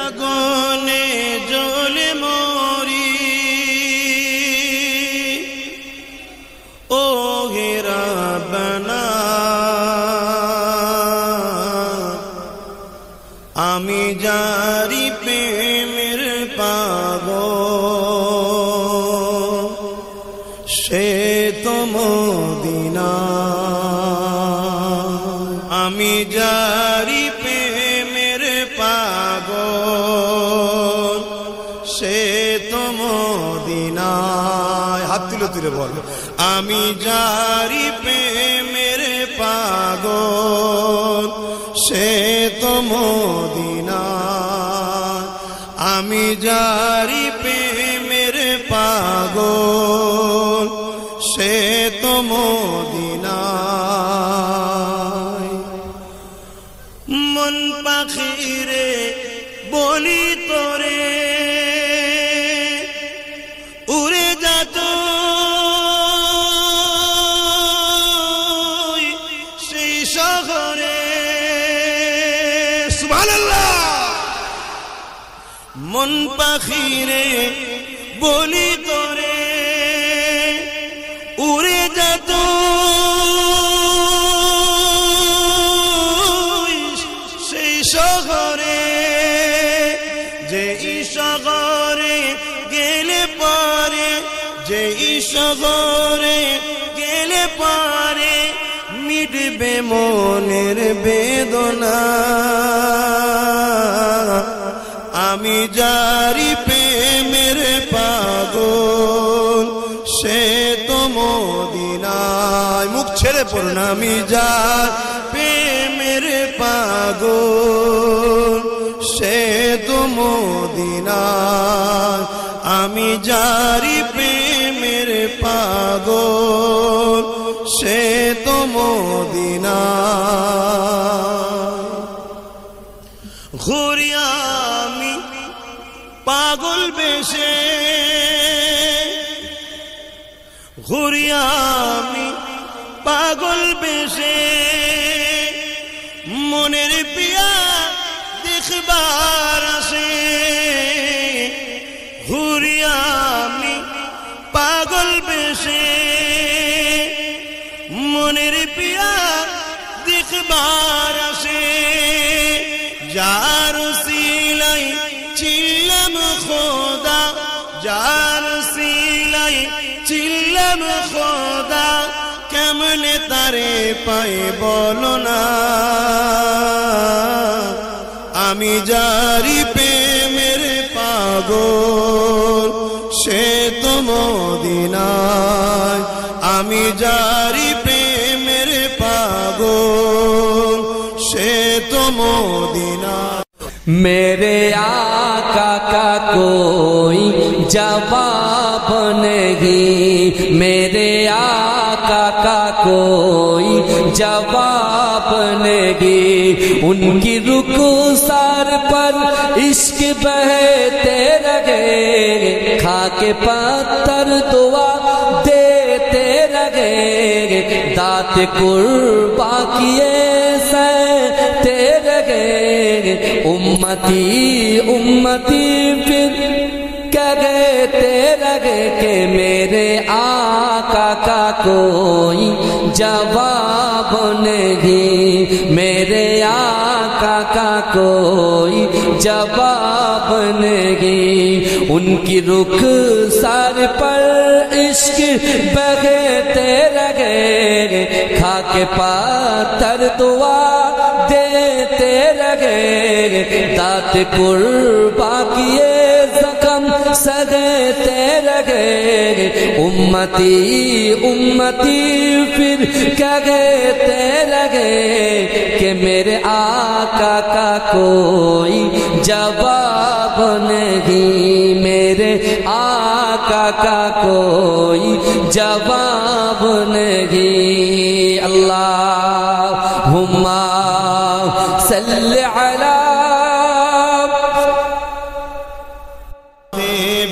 আগুনে জ্বলে মরি ও হে রাব্বানা আমি যারি প্রেমের পাগল সে তো মদিনা আমি যারি প্রেমের পাগল সে তো মদিনায় হাত তুলে তুলে বল আমি যারি প্রেমের পাগল সে তো মদিনায় আমি যারি প্রেমের পাগল সে তো মদিনায় মন পাখিরে বলি তোরে উড়ে যাত সেই শহরে সুবহানাল্লাহ মন পাখিরে বলি তোরে উড়ে যাত সেই শহরে যে শহরে গেলে পারে যে শহরে গেলে পারে মিটবে মনের বেদনা আমি যারি প্রেমের পাগল সে তো মদিনায় মুখ ছেড়ে পড়ুন আমি যার প্রেমের পাগল সে তো মদিনায় আমি যারি প্রেমের পাগল সে তো মদিনায় ঘুরি আমি পাগল বেশে ঘুরি আমি পাগল বেশে মনের পিয়া দেখবার আসে ঘুরি আমি পাগল বেশে মনের পিয়া দেখবার আসে যার সিলাই চিল্লাম খোদা যার সিলাই চিল্লাম খোদা কেমনে তারে পায়ে বলো না আমি যারি প্রেমের পাগল সে তো মদিনায় আমি যারি প্রেমের পাগল সে তো মদিনায় मेरे आका का कोई जवाब नहीं मेरे आका का कोई जवाब नहीं उनकी रुखसार पर इश्क बहते रहे खाके पत्थर दुआ देते रहे दात कुर्बा किए सहते रहे उम्मती उम्मती फिर कहते रहे कि मेरे आका का कोई जवाब नहीं मेरे आका का कोई जवाब नहीं उनकी रुखसार पर इश्क बहते रहे खाके पत्थर दुआ देते रहे दात कुर्बा किए जख्म सगते रहे उम्मती उम्मती फिर कहते रहे कि मेरे आका का कोई जवाब नहीं मेरे आका का कोई जवाब नहीं अल्लाहुम्मा सल्ली अला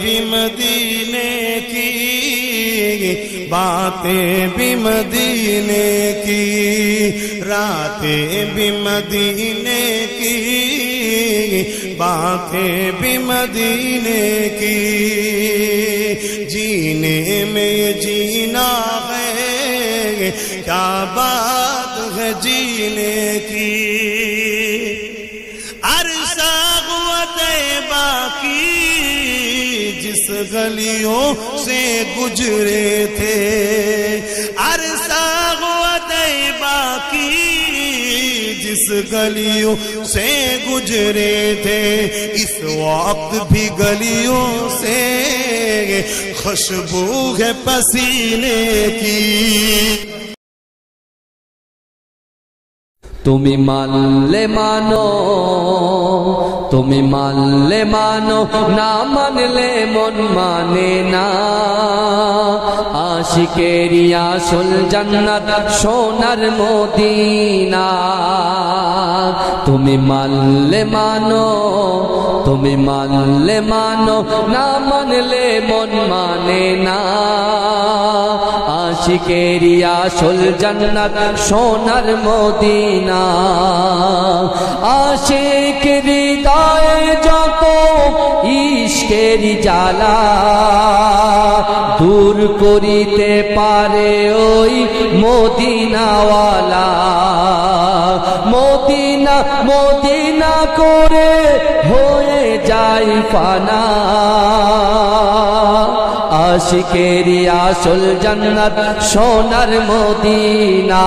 भी मदीने की बातें भी मदीने की रातें भी मदीने की बातें भी मदीने की, जीने में जीना है क्या बात है जीने की। अरसा हुआ तैबा की जिस गलियों से गुजरे थे, अरसा हुआ तैबा की जिस गलियों से गुजरे थे, इस वक्त भी गलियों से खुशबू है पसीने की। তুমি মানলে মানো, তুমি মানলে মানো, না মানলে মন মানে না। আশিকেরি আসল জান্নাত সোনার মদিনা। তুমি মানলে মানো, তুমি মানলে মানো, না মানলে মন মানে না। আশিকেরি আসল জান্নাত সোনার মদিনা। আশিক হৃদয়ে যত ইশকের জ্বালা দূর করিতে পারে ওই মদিনাওয়ালা। মদিনা মদিনা করে হয়ে যায় ফানা। আশিকেরি আসল জান্নাত সোনার মদিনা।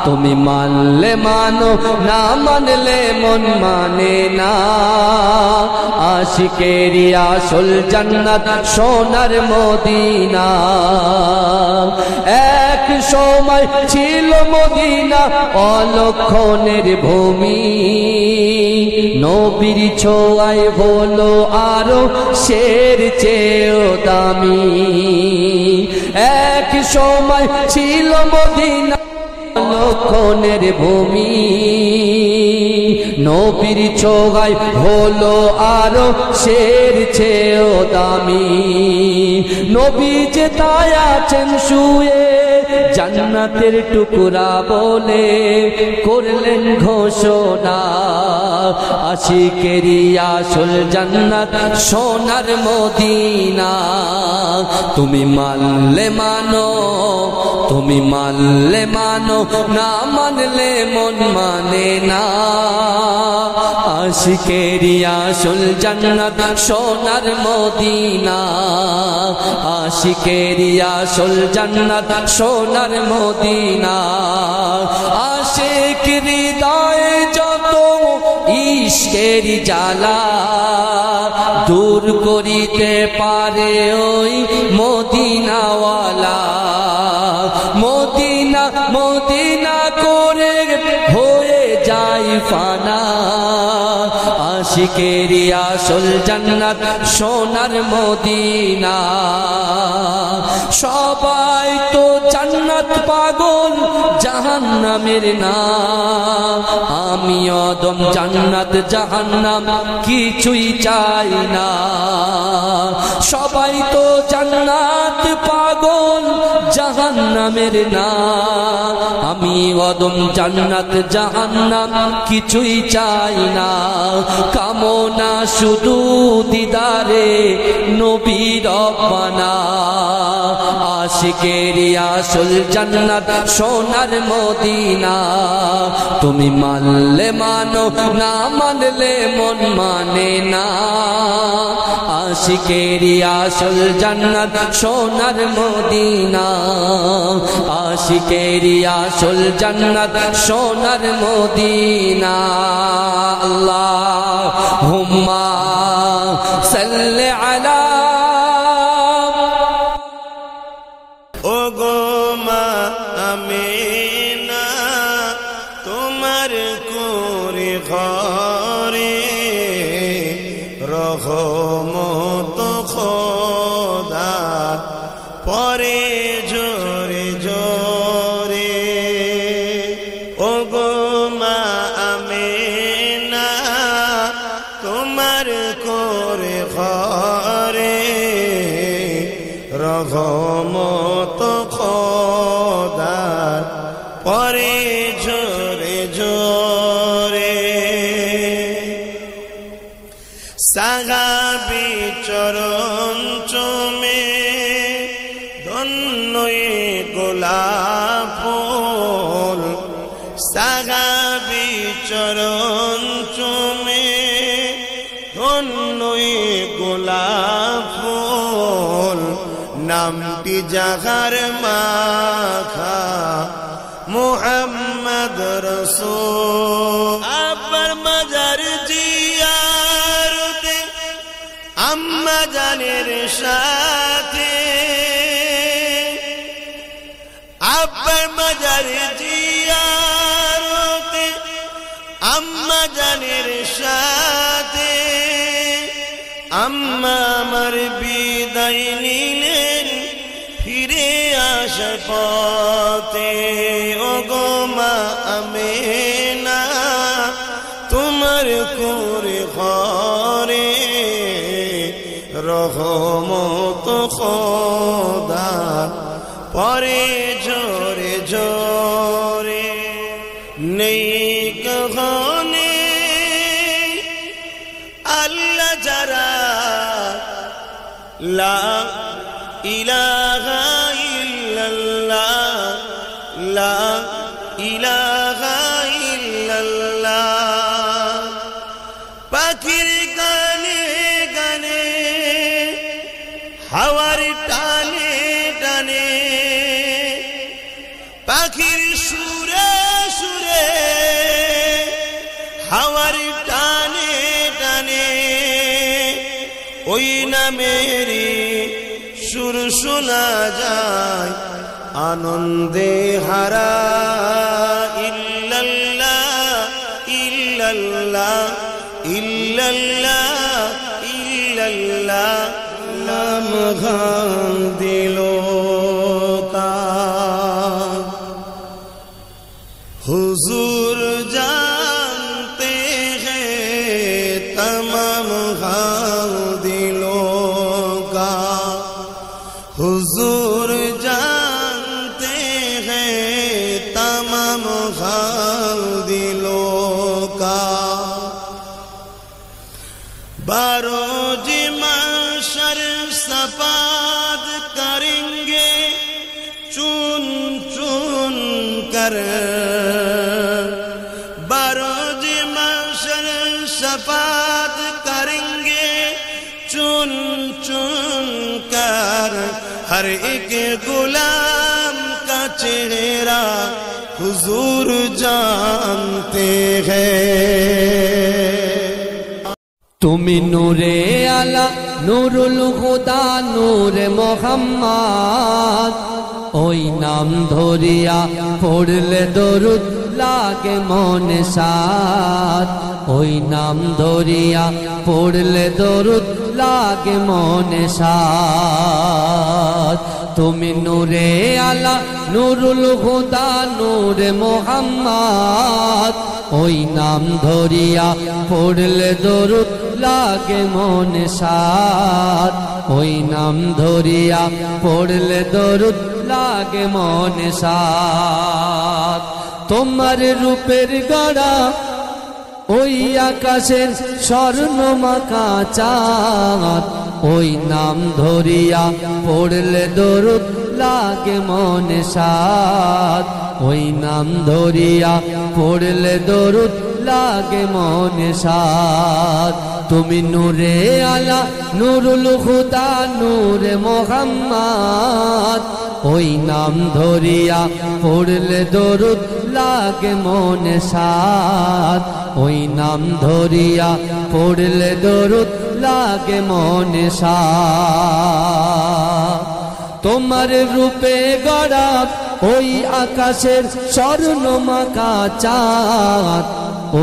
তুমি মানলে মানো, না মানলে মন মানে না। আশিকেরি আসল জান্নাত সোনার মদিনা। এক সময় ছিল মদিনা অলক্ষণের ভূমি, নবীর ছোঁয়ায় হলো আরো শের চেয়েও দামি। এক সময় ছিল মদিনা অলক্ষণের ভূমি, নবীর ছোঁয়ায় হলো আরো শের চেয়েও দামি। নবী যে তাই আছেন শুয়ে জান্নাতের টুকরা বলে করলেন ঘোষণা। আশিকেরি আসল জান্নাত সোনার মদিনা। তুমি মানলে মানো, তুমি মানলে মানো, না মানলে মন মানে না। আশিকেরি আসল জান্নাত সোনার মদিনা। আশিকেরি আসল জান্নাত সোনার মদিনা। আশিক হৃদয়ে যত ইশকের জ্বালা দূর করিতে পারে ওই মদিনাওয়ালা। মদিনা মদিনা করে হয়ে যায় ফানা। আশিকেরি আসল জান্নাত সোনার মদিনা। সবাই তো জান্নাত পাগল জাহান্নামের না। আমি অদম জান্নাত জাহান্নাম কিছুই চাই না। সবাই তো জান্নাত পাগল জাহান্নামের না। আমি অদম জান্নাত জাহান্নাম কিছুই চাই না। কামনা শুধু দিদারে নবী রব্বানা। আশিকেরি আসল জান্নাত সোনার মদিনা। তুমি মানলে মানো, না মানলে মন মানে না। আশিকেরি আসল জান্নাত সোনার মদিনা। আশিকেরি আসল জান্নাত সোনার মদিনা। আল্লাহুম্মা সাল্লি আলা। ও গো মা আমিনা তোমার কোরে ঘরে রহমত খোদা পরে জোরে জোরে। ও গো মা আমিনা তোমার কোরে ঘরে রহমত খোদা পরে জোরে জোরে। সাহাবী চরণ চুমে ধন্যই গোলাপ ফুল সাহাবী চরণ চুমে ধন্যই গোলাপ ফুল নামটি যাহার মাখা মুহাম্মদ রাসূল আব্বার মাজার জিয়ারতে আম্মা জানের সাথে আব্বার মাজার জিয়ারতে আম্মা জানের সাথে আম্মা আমার বিদায় নিলেন ফিরে আসার পথে ওগো মা আমেনা তোমার করে ঘরে রহমত খোদা পরে জোরে জোরে নেই কখনে আল্লাহ যারা লা ইলাহা ইল্লাল্লাহ লা ইলাহা ইল্লাল্লাহ পাখির গানে গানে হাওয়ার টানে টানে পাখির সুরে সুরে হাওয়ার টানে টানে ওই নামেরই সুর শোনা যায় আনন্দে হারা ইল্লাল্লাহ ইল্লাল্লাহ ইল্লাল্লাহ ইল্লাল্লাহ নাম গান দিল তার হুজুর जानते हैं तमाम दिलों का हुजूर जानते हैं तमाम दिलों का बारोज महशर सफाद करेंगे चुन चुन कर बारोज महशर सफाद करेंगे चुन चुन कर हर एक गुलाम का चेहरा हुजूर जानते हैं তুমি নূরে আলা নুরুল খুদা নূরে মোহাম্মদ ওই নাম ধরিয়া পড়লে দরুদ লাগে মনে সাদ ওই নাম ধরিয়া পড়লে দরুদ লাগে মনে সাদ তুমি নূরে আলা নুরুল খুদা নূরে মোহাম্মদ ওই নাম ধরিয়া পড়লে দরুদ লাগে মনে সাদ ওই নাম ধরিয়া পড়লে দরুদ লাগে মনে সাদ তোমার রূপের গড়া ওই আকাশের স্বর্ণমাখা চাঁদ ওই নাম ধরিয়া পড়লে দরুদ লাগে মনে সাদ ওই নাম ধরিয়া পড়লে দরুদ লাগে মনে সাদ তুমি নূরে আলা নুরুল খুদা নূরে মোহাম্মদ ওই নাম ধরিয়া পড়লে দরুদ লাগে মনে সাদ ওই নাম ধরিয়া পড়লে দরুদ লাগে মনে সাদ তোমার রূপে গড়া ওই আকাশের স্বর্ণমাখা চাঁদ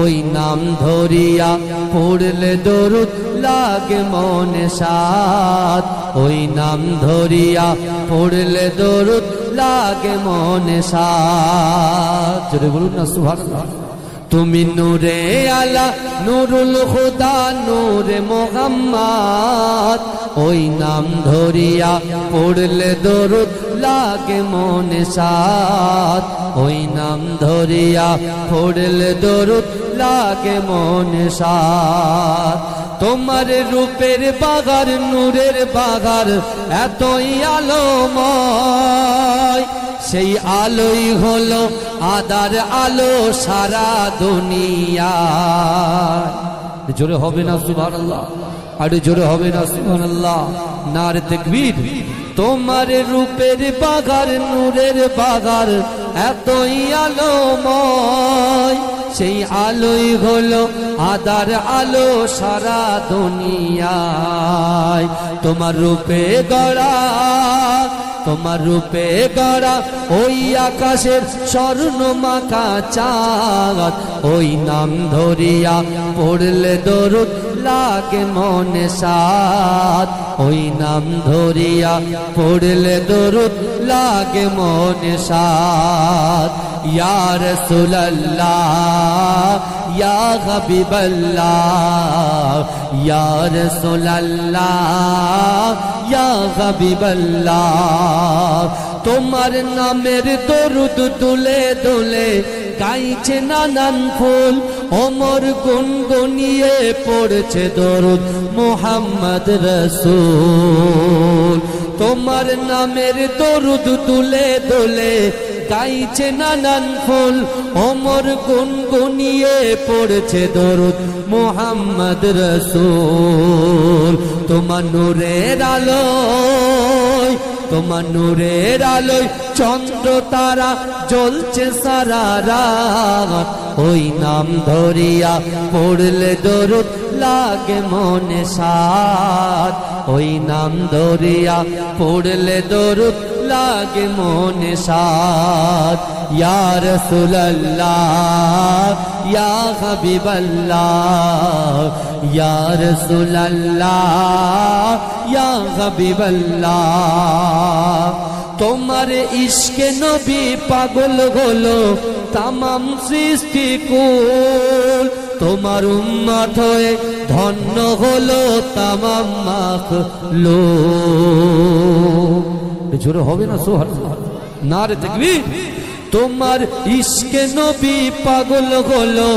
ওই নাম ধরিয়া পড়লে দরুদ লাগে মনে সাদ ওই নাম ধরিয়া পড়লে দরুদ লাগে মনে সাদ জোরে বলুন না সুবহানাল্লাহ তুমি নূরে আলা নুরুল খুদা নূরে মোহাম্মদ ওই নাম ধরিয়া পড়লে দরুদ লাগে মনে সাদ ওই নাম ধরিয়া পড়লে দরুদ লাগে মনে সাদ তোমার রূপের বাগার নূরের বাগার এতই আলোময় সেই আলোই হলো আদার আলো সারা দুনিয়া জোরে হবে না সুবহানাল্লাহ আরে জোরে হবে না সুবহানাল্লাহ নারে তাকবীর তোমার রূপের বাগার নূরের বাগার এতই আলোময় সেই আলোই হলো আদার আলো সারা দুনিয়ায় তোমার রূপে গড়া তোমার রূপে গড়া ওই আকাশের স্বর্ণ মাখা চাঁদ ওই নাম ধরিয়া পড়লে দরুদ লাগে মনে সাদ ওই নাম ধরিয়া পড়লে দরুদ লাগে মনে সাদ ইয়া রাসূলুল্লাহ ইয়া হাবিবাল্লাহ ইয়া রাসূলুল্লাহ ইয়া হাবিবাল্লাহ তোমার নামের দরুদ দুলে দুলে গাইছে নানান ফুল ওমর গুনগুনিয়ে পড়ছে দরুদ মুহাম্মদ রাসূল তোমার নামের দরুদ দুলে দুলে গাইছে নানান ফুল ওমর গুনগুনিয়ে পড়ছে দরুদ মুহাম্মদ রাসূল তোমার নূরের আলোয় তোমার নূরের আলোয় চন্দ্র তারা জ্বলছে সারা রাত ওই নাম ধরিয়া পড়লে দরুদ লাগে মনে সাদ ওই নাম ধরিয়া পড়লে দরুদ লাগে মনে সাদ ইয়া রাসূলুল্লাহ ইয়া হাবিবাল্লাহ ইয়া রাসূলুল্লাহ ইয়া হাবিবাল্লাহ তোমার ইশকে নবী পাগল হলো তামাম সৃষ্টি কুল তোমার উম্মত হয়ে ধন্য হলো তামাম মাখলুক জোরে হবে না সুবহানাল্লাহ নারে তাকবীর তোমার ইশকে নবী পাগল হলো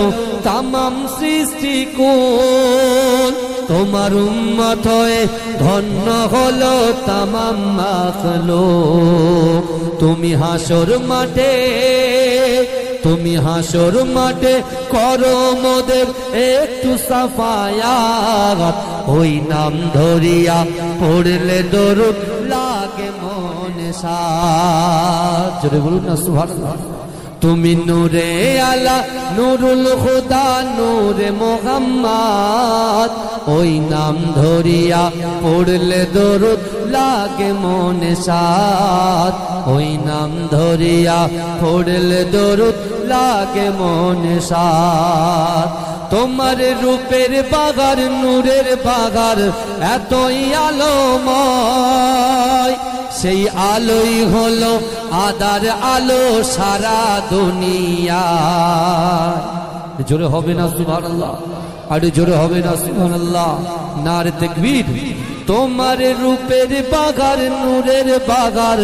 তামাম সৃষ্টি কুল তোমার উম্মত হয়ে ধন্য হলো তামাম মাখলুক তুমি হাসর মাঠে করো মোদের একটু সাফায়াত ওই নাম ধরিয়া পড়লে দরুদ লাগে মনে সাদ জোরে বলুন না সুবহানাল্লাহ তুমি নূরে আলা নুরুল খুদা নূরে মোহাম্মদ ওই নাম ধরিয়া পড়লে দরুদ লাগে মনে সাদ ওই নাম ধরিয়া পড়লে দরুদ লাগে মনে সাদ তোমার রূপের বাগার নূরের বাগার এতই আলোময় সেই আলোই হলো আদার আলো সারা দুনিয়া জোরে হবে না সুবহানাল্লাহ আরে জোরে হবে না সুবহানাল্লাহ নারে তাকবীর তোমার রূপের বাগার নূরের বাগার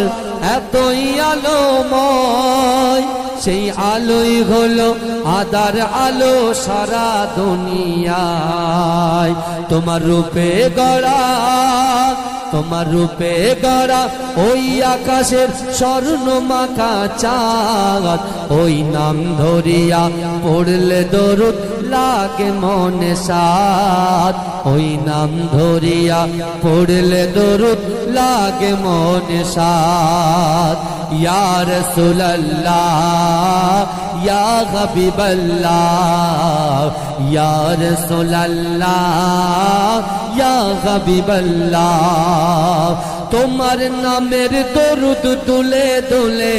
এতই আলোময় সেই আলোই হলো আদার আলো সারা দুনিয়ায় তোমার রূপে গড়া ওই আকাশের স্বর্ণ মাখা চাঁদ ওই নাম ধরিয়া পড়লে দরুদ লাগে মনে সাদ ওই নাম ধরিয়া পড়লে দরুদ লাগে মনে সাদ ইয়া রাসূলুল্লাহ ইয়া হাবিবাল্লাহ ইয়া রাসূলুল্লাহ ইয়া হাবিবাল্লাহ তোমার নামের দরুদ দুলে দুলে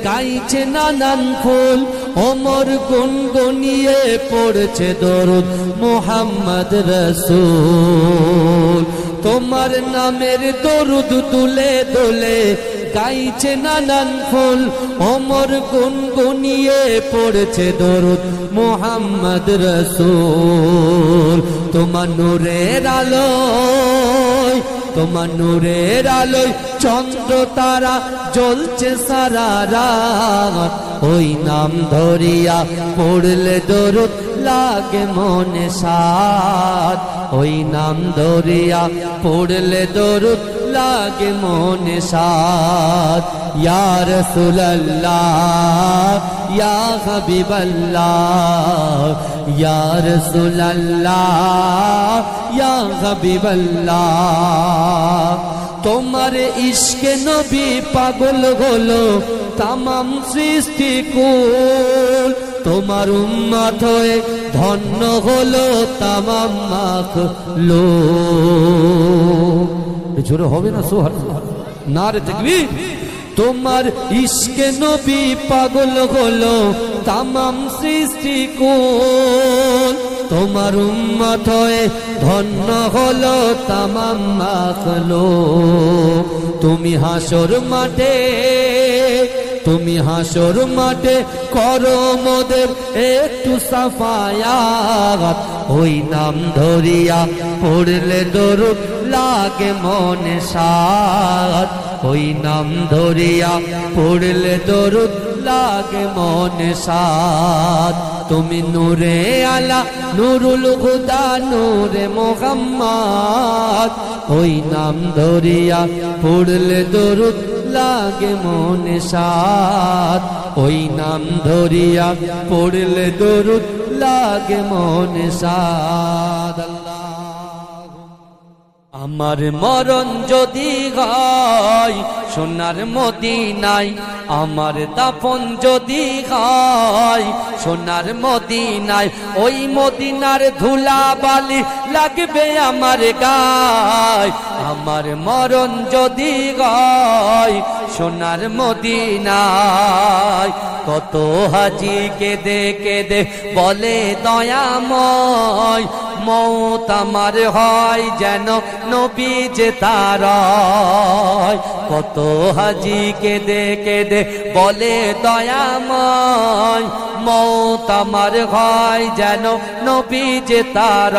গাইছে নানান ফুল ওমর গুনগুনিয়ে পড়ছে দরুদ মুহাম্মদ রাসূল তোমার নামের দরুদ দুলে দুলে গাইছে নানান ফুল ওমর গুনগুনিয়ে পড়ছে দরুদ মুহাম্মদ রাসূল তোমার নূরের আলোয় তোমার নূরের আলোয় চন্দ্র তারা জ্বলছে সারা রাত ওই নাম ধরিয়া পড়লে দরুদ লাগে মনে সাত ওই নাম ধরিয়া পড়লে দরুদ লাগে মনে সাত ইয়া রাসূলুল্লাহ ইয়া হাবিবাল্লাহ ইয়া রাসূলুল্লাহ ইয়া হাবিবাল্লাহ তোমার ইশকে নবী পাগল হলো তামাম সৃষ্টি কুল তোমার উম্মত হয়ে ধন্য হলো তামাম মাখলুক জোরে হবে না সুবহানাল্লাহ নারে তাকবীর তোমার ইশকে নবী পাগল হলো তামাম সৃষ্টি কুল তোমার উম্মত হয়ে ধন্য হলো তামাম মাখলুক তুমি হাসর মাঠে করো মোদের একটু সাফায়াত ওই নাম ধরিয়া পড়লে দরুদ লাগে মনে সাত ওই নাম ধরিয়া পড়লে দরুদ লাগে মনে সাত তুমি নূরে আলা নুরুল হুদা নূরে মুহাম্মদ ওই নাম ধরিয়া পড়লে দরুদ লাগে মনে সাত ওই নাম ধরিয়া পড়লে দরুদ লাগে মনে সাত আমার মরণ যদি হয় সোনার মদিনায় আমার দাফন যদি হয় সোনার মদিনায় ওই মদিনার ধুলা বালি লাগবে আমার গায় আমার মরণ যদি হয় সোনার মদিনায় কত হাজি কেঁদে কেঁদে বলে দয়াময় মৌত আমার হয় যেন নবী যে তার কত হাজি কেঁদে কেঁদে বলে দয়াময় মৌত আমার হয় যেন নবী যে তার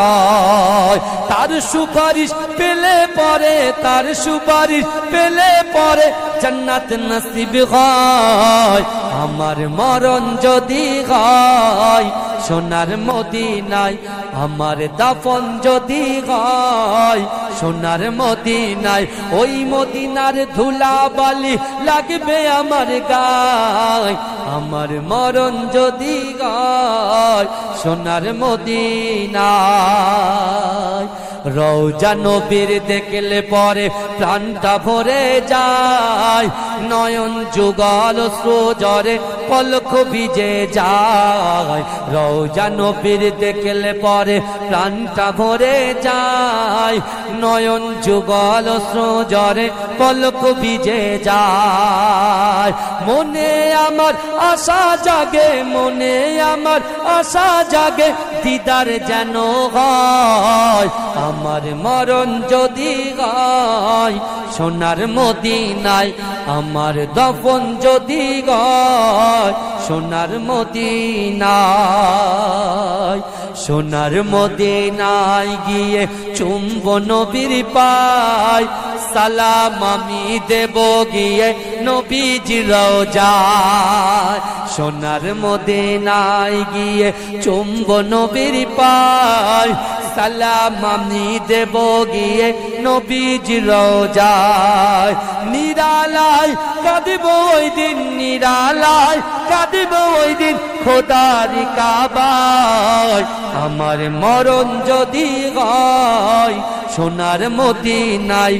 তার সুপারিশ পেলে পরে তার সুপারিশ পেলে পরে জান্নাত নসিব হয় আমার মরণ যদি হয় সোনার মদিনায় আমার দাফন যদি হয় সোনার মদিনায় ওই মদিনার ধুলা বালি লাগবে আমার গায় আমার মরণ যদি হয় সোনার মদিনায় রওজা নবীর দেখলে পরে প্রাণটা ভরে যায় নয়ন যুগল অশ্রুজরে পলক ভিজে যায় রওজা নবীর দেখলে পরে প্রাণটা ভরে যায় নয়ন যুগল অশ্রুজরে পলক ভিজে যায় মনে আমার আশা জাগে মনে আমার আশা জাগে দিদার যেন হয় আমার মরণ যদি হয় সোনার মদিনায় আমার দাফন যদি হয় সোনার মদিনায় সোনার মদিনায় গিয়ে চুম্ব নবীর পায় সালাম আমি দেব গিয়ে নবীজির রওজায় সোনার মদিনায় গিয়ে চুম্ব নবীর পায় সালাম আমি দেব গিয়ে নবীজির রওজায় নিরালায় কাঁদিব ওই দিন নিরালায় কাঁদিব ওই দিন খোদার কাবায় আমার মরণ যদি হয় সোনার মদিনায়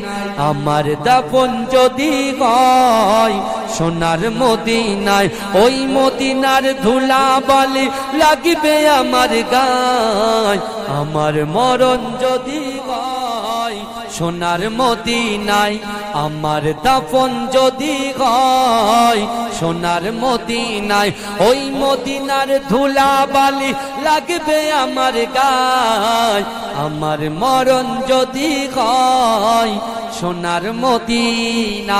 আমার দাফন যদি হয় সোনার মদিনায় ওই মদিনার ধুলা বালি লাগবে আমার গায় আমার মরণ যদি হয় সোনার মদিনায় আমার দাফন যদি হয় সোনার মদিনায় ওই মদিনার ধুলাবালি লাগবে আমার গায় আমার মরণ যদি হয় সোনার মদিনায়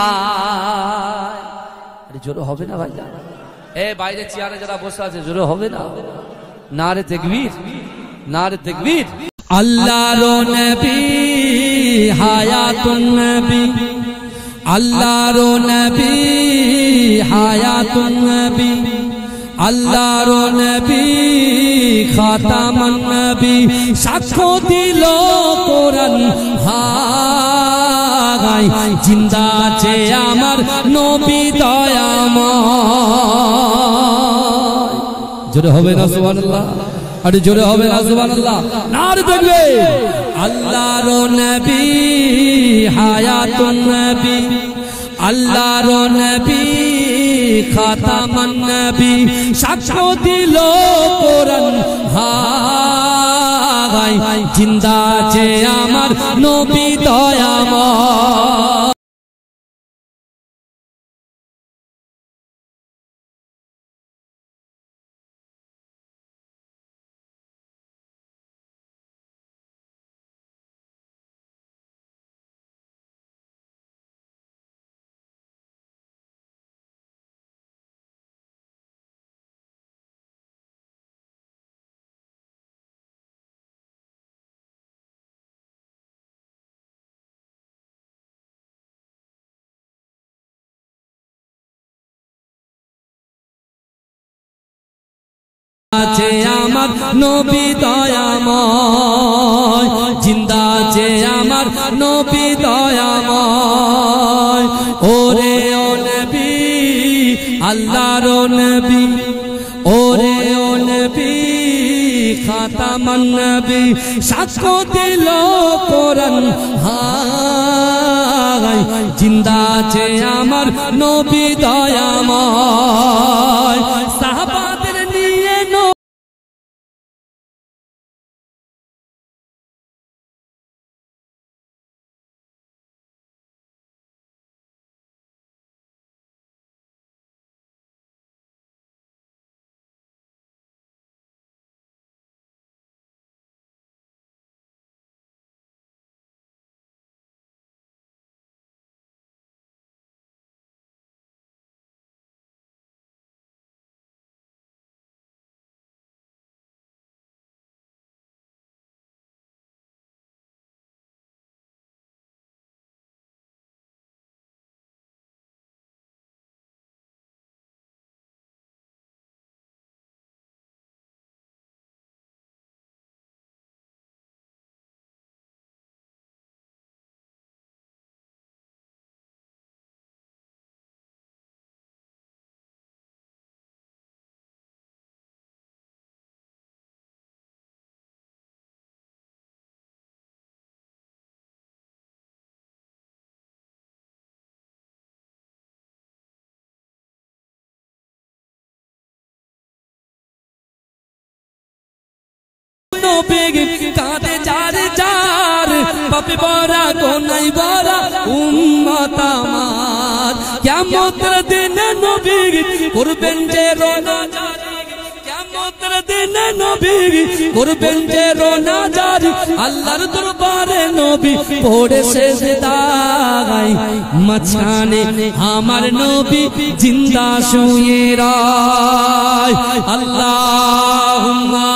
আরে জোরে হবে না ভাই এ বাইরে চেয়ারে যারা বসে আছে জোরে হবে না নারে তাকবীর নারে তাকবীর আল্লাহর নবী হায়াতুন নবী আল্লাহর নবী হায়াতুন নবী আল্লাহর নবী খাতামুন নবী সাক্ষ্য দিল কোরআন হাই জিন্দা আছে আমার নবী দয়াময় জোরে হবে না সুবহানাল্লাহ আরে জোরে হবে না সুবহানাল্লাহ নারে তাকবীর আল্লাহর নবী হায়াতুন নবী আল্লাহর নবী খাতামুন নবী সাক্ষ্য দিল কোরআন হাই জিন্দা আছে আমার নবী দয়াময় আছে আমার নবী দয়াময় জিন্দা আছে আমার নবী দয়াময় ওরে ও নবী আল্লাহর নবী ওরে ও নবী খাতামুন নবী সাক্ষ্য দিল কোরআন হাই জিন্দা আছে আমার নবী দয়াময় সাহাবাদের নিয়ে কাঁদে যার যার পাপে বড়া গোনাই বড়া উম্মত আমার কিয়ামতের দিনে নবী করবেন যে রোনা জারি কিয়ামতের দিনে নবী করবেন যে রোনা জারি আল্লাহর দরবারে নবী পড়ে সেজদায় মাঝখানে আমার নবী জিন্দা শুয়ে রয় আল্লাহুম্মা